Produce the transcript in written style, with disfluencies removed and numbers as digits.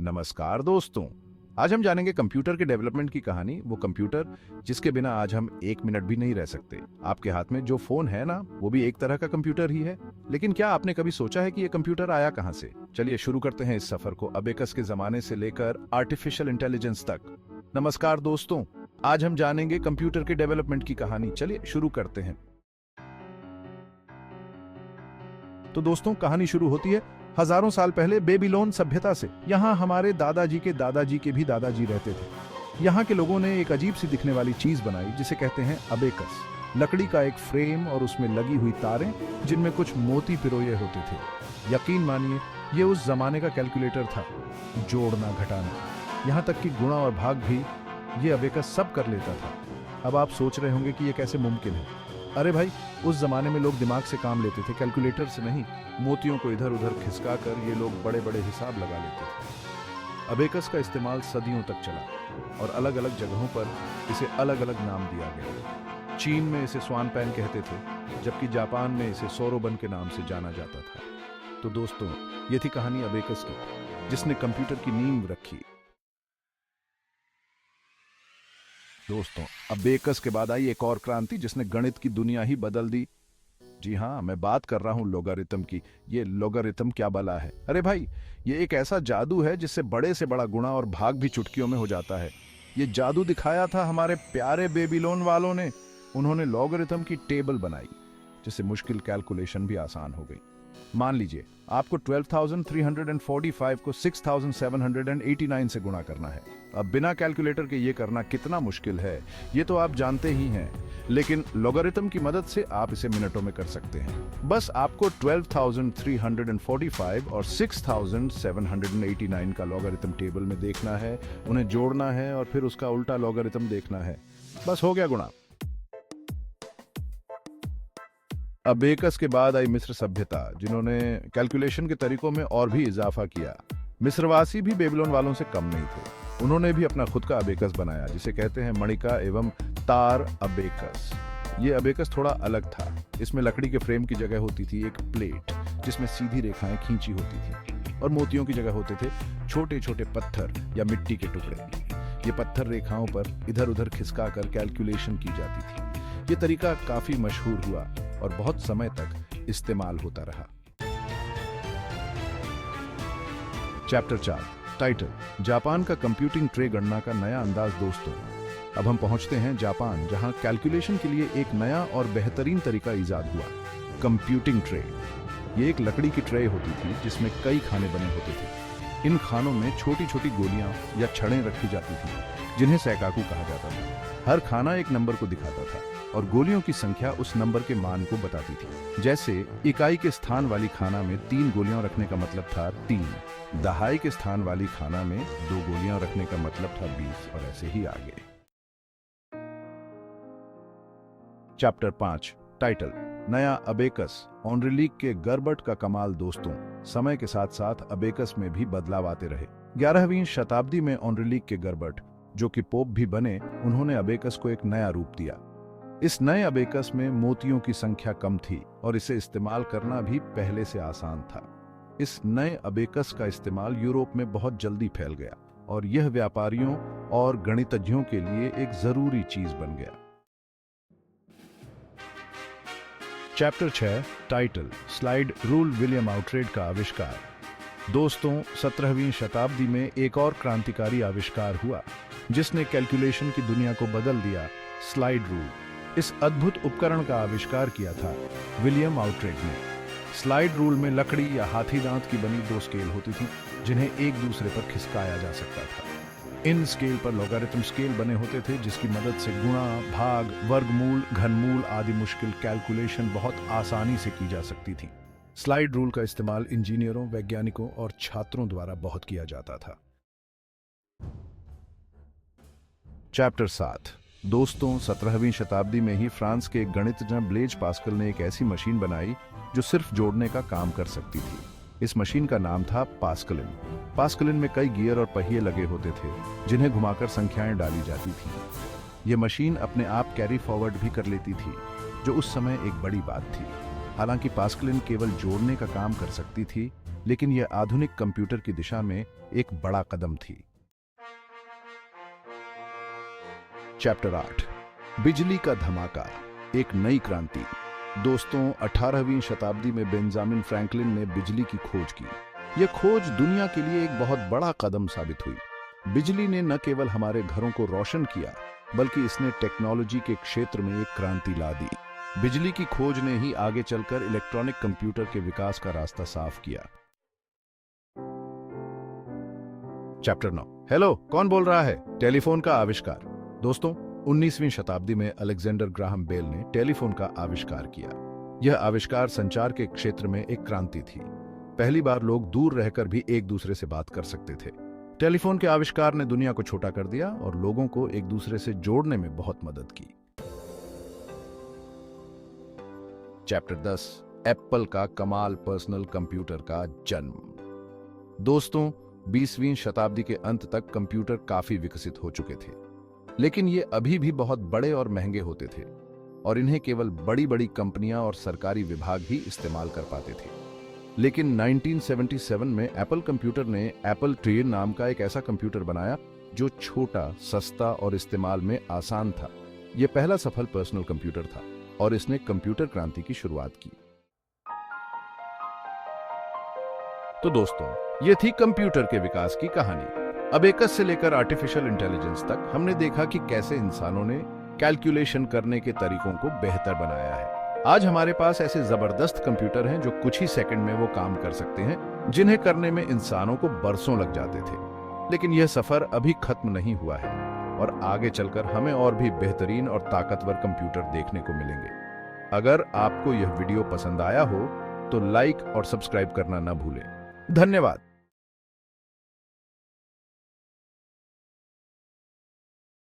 नमस्कार दोस्तों। आज हम जानेंगे कंप्यूटर के डेवलपमेंट की कहानी। वो कंप्यूटर जिसके बिना आज हम एक मिनट भी नहीं रह सकते। आपके हाथ में जो फोन है ना, वो भी एक तरह का कंप्यूटर ही है। लेकिन क्या आपने कभी सोचा है कि ये कंप्यूटर आया कहां से? चलिए शुरू करते हैं इस सफर को, अबेकस के जमाने से लेकर आर्टिफिशियल इंटेलिजेंस तक। नमस्कार दोस्तों, आज हम जानेंगे कंप्यूटर के डेवलपमेंट की कहानी। चलिए शुरू करते हैं। तो दोस्तों, कहानी शुरू होती है हजारों साल पहले बेबीलोन सभ्यता से। यहाँ हमारे दादाजी के भी दादाजी रहते थे। यहाँ के लोगों ने एक अजीब सी दिखने वाली चीज बनाई जिसे कहते हैं अबेकस। लकड़ी का एक फ्रेम और उसमें लगी हुई तारें जिनमें कुछ मोती पिरोए होते थे। यकीन मानिए, ये उस जमाने का कैलकुलेटर था। जोड़ना, घटाना, यहाँ तक कि गुणा और भाग भी ये अबेकस सब कर लेता था। अब आप सोच रहे होंगे कि ये कैसे मुमकिन है। अरे भाई, उस जमाने में लोग दिमाग से काम लेते थे, कैलकुलेटर से नहीं। मोतियों को इधर उधर खिसका कर ये लोग बड़े बड़े हिसाब लगा लेते थे। अबेकस का इस्तेमाल सदियों तक चला और अलग अलग जगहों पर इसे अलग अलग नाम दिया गया। चीन में इसे स्वान पैन कहते थे, जबकि जापान में इसे सोरोबन के नाम से जाना जाता था। तो दोस्तों, ये थी कहानी अबेकस की, जिसने कंप्यूटर की नींव रखी। दोस्तों, अबेकस के बाद आई एक और क्रांति जिसने गणित की दुनिया ही बदल दी। जी हाँ, मैं बात कर रहा हूं लोगारिथम की। ये लोगारिथम क्या बला है? अरे भाई, ये एक ऐसा जादू है जिससे बड़े से बड़ा गुणा और भाग भी चुटकियों में हो जाता है। ये जादू दिखाया था हमारे प्यारे बेबीलोन वालों ने। उन्होंने लोगारिथम की टेबल बनाई जिससे मुश्किल कैलकुलेशन भी आसान हो गई। मान लीजिए आपको 12,345 को 6,789 से गुणा करना है। अब बिना कैलकुलेटर के ये करना कितना मुश्किल है, ये तो आप जानते ही हैं। लेकिन लोगारिथम की मदद से आप इसे मिनटों में कर सकते हैं। बस आपको 12,345 और 6,789 का लोगारिथम टेबल में देखना है, उन्हें जोड़ना है और फिर उसका उल्टा लोगारिथम देखना है। बस हो गया गुणा। अबेकस के बाद आई मिस्र सभ्यता, जिन्होंने कैलकुलेशन के तरीकों में और भी इजाफा किया। मिस्रवासी भी बेबीलोन वालों से कम नहीं थे। उन्होंने भी अपना खुद का अबेकस बनाया जिसे कहते हैं मणिका एवं तार अबेकस। ये अबेकस थोड़ा अलग था। इसमें लकड़ी के फ्रेम की जगह होती थी एक प्लेट जिसमें सीधी रेखाएं खींची होती थी, और मोतियों की जगह होते थे छोटे छोटे पत्थर या मिट्टी के टुकड़े। ये पत्थर रेखाओं पर इधर उधर खिसका कर कैलकुलेशन की जाती थी। ये तरीका काफी मशहूर हुआ और बहुत समय तक इस्तेमाल होता रहा। चैप्टर 4, टाइटल, जापान का कंप्यूटिंग ट्रे गणना का नया अंदाज। दोस्तों, अब हम पहुंचते हैं जापान, जहां कैलकुलेशन के लिए एक नया और बेहतरीन तरीका इजाद हुआ, कंप्यूटिंग ट्रे। ये एक लकड़ी की ट्रे होती थी जिसमें कई खाने बने होते थे। इन खानों में छोटी छोटी गोलियां या छड़ें रखी जाती थी जिन्हें सैकाकू कहा जाता था। हर खाना एक नंबर को दिखाता था और गोलियों की संख्या उस नंबर के मान को बताती थी। जैसे इकाई के स्थान वाली खाना में 3 गोलियां रखने का मतलब था 3, दहाई के स्थान वाली खाना में 2 गोलियां रखने का मतलब था 20, और ऐसे ही आगे। चैप्टर 5, टाइटल, नया अबेकस, ऑनरिलीक के गरबट का कमाल। दोस्तों, समय के साथ साथ अबेकस में भी बदलाव आते रहे। 11वीं शताब्दी में ऑनरिलीक के गरबट, जो कि पोप भी बने, उन्होंने अबेकस को एक नया रूप दिया। इस नए अबेकस में मोतियों की संख्या कम थी और इसे इस्तेमाल करना भी पहले से आसान था। इस नए अबेकस का इस्तेमाल यूरोप में बहुत जल्दी फैल गया और यह व्यापारियों और गणितज्ञों के लिए एक जरूरी चीज बन गया। Chapter 6, title, slide rule, William Oughtred का आविष्कार। दोस्तों, 17वीं शताब्दी में एक और क्रांतिकारी आविष्कार हुआ जिसने कैलकुलेशन की दुनिया को बदल दिया, स्लाइड रूल। इस अद्भुत उपकरण का आविष्कार किया था विलियम आउट्रेड ने। स्लाइड रूल में लकड़ी या हाथी दांत की बनी 2 स्केल होती थी जिन्हें एक दूसरे पर खिसकाया जा सकता था। इन स्केल पर लोगारिथम स्केल बने होते थे जिसकी मदद से गुणा, भाग, वर्गमूल, घनमूल आदि मुश्किल कैलकुलेशन बहुत आसानी से की जा सकती थी। स्लाइड रूल का इस्तेमाल इंजीनियरों, वैज्ञानिकों और छात्रों द्वारा बहुत किया जाता था। चैप्टर 7, दोस्तों, 17वीं शताब्दी में ही फ्रांस के एक गणितज्ञ ब्लेज पास्कल ने एक ऐसी मशीन बनाई जो सिर्फ जोड़ने का काम कर सकती थी। इस मशीन का नाम था पास्कलिन। पास्कलिन में कई गियर और पहिए लगे होते थे जिन्हें घुमाकर संख्याएं डाली जाती थी। यह मशीन अपने आप कैरी फॉरवर्ड भी कर लेती थी, जो उस समय एक बड़ी बात थी। हालांकि पास्कलिन केवल जोड़ने का काम कर सकती थी, लेकिन यह आधुनिक कंप्यूटर की दिशा में एक बड़ा कदम थी। चैप्टर 8, बिजली का धमाका, एक नई क्रांति। दोस्तों, 18वीं शताब्दी में बेंजामिन फ्रैंकलिन ने बिजली की खोज की। यह खोज दुनिया के लिए एक बहुत बड़ा कदम साबित हुई। बिजली ने न केवल हमारे घरों को रोशन किया, बल्कि इसने टेक्नोलॉजी के क्षेत्र में एक क्रांति ला दी। बिजली की खोज ने ही आगे चलकर इलेक्ट्रॉनिक कंप्यूटर के विकास का रास्ता साफ किया। चैप्टर 9, हेलो, कौन बोल रहा है? टेलीफोन का आविष्कार। दोस्तों, 19वीं शताब्दी में अलेक्जेंडर ग्राहम बेल ने टेलीफोन का आविष्कार किया। यह आविष्कार संचार के क्षेत्र में एक क्रांति थी। पहली बार लोग दूर रहकर भी एक दूसरे से बात कर सकते थे। टेलीफोन के आविष्कार ने दुनिया को छोटा कर दिया और लोगों को एक दूसरे से जोड़ने में बहुत मदद की। चैप्टर 10, एप्पल का कमाल पर्सनल कंप्यूटर का जन्म। दोस्तों, 20वीं शताब्दी के अंत तक कंप्यूटर काफी विकसित हो चुके थे, लेकिन ये अभी भी बहुत बड़े और महंगे होते थे और इन्हें केवल बड़ी बड़ी कंपनियां और सरकारी विभाग ही इस्तेमाल कर पाते थे। लेकिन 1977 में एप्पल कंप्यूटर ने एप्पल ट्री नाम का एक ऐसा कंप्यूटर बनाया जो छोटा, सस्ता और इस्तेमाल में आसान था। यह पहला सफल पर्सनल कंप्यूटर था और इसने कंप्यूटर क्रांति की शुरुआत की। तो दोस्तों, ये थी कंप्यूटर के विकास की कहानी। अब एकस से लेकर आर्टिफिशियल इंटेलिजेंस तक हमने देखा कि कैसे इंसानों ने कैलकुलेशन करने के तरीकों को बेहतर बनाया है। आज हमारे पास ऐसे जबरदस्त कंप्यूटर हैं जो कुछ ही सेकंड में वो काम कर सकते हैं जिन्हें करने में इंसानों को बरसों लग जाते थे। लेकिन यह सफर अभी खत्म नहीं हुआ है और आगे चलकर हमें और भी बेहतरीन और ताकतवर कंप्यूटर देखने को मिलेंगे। अगर आपको यह वीडियो पसंद आया हो तो लाइक और सब्सक्राइब करना न भूलें। धन्यवाद।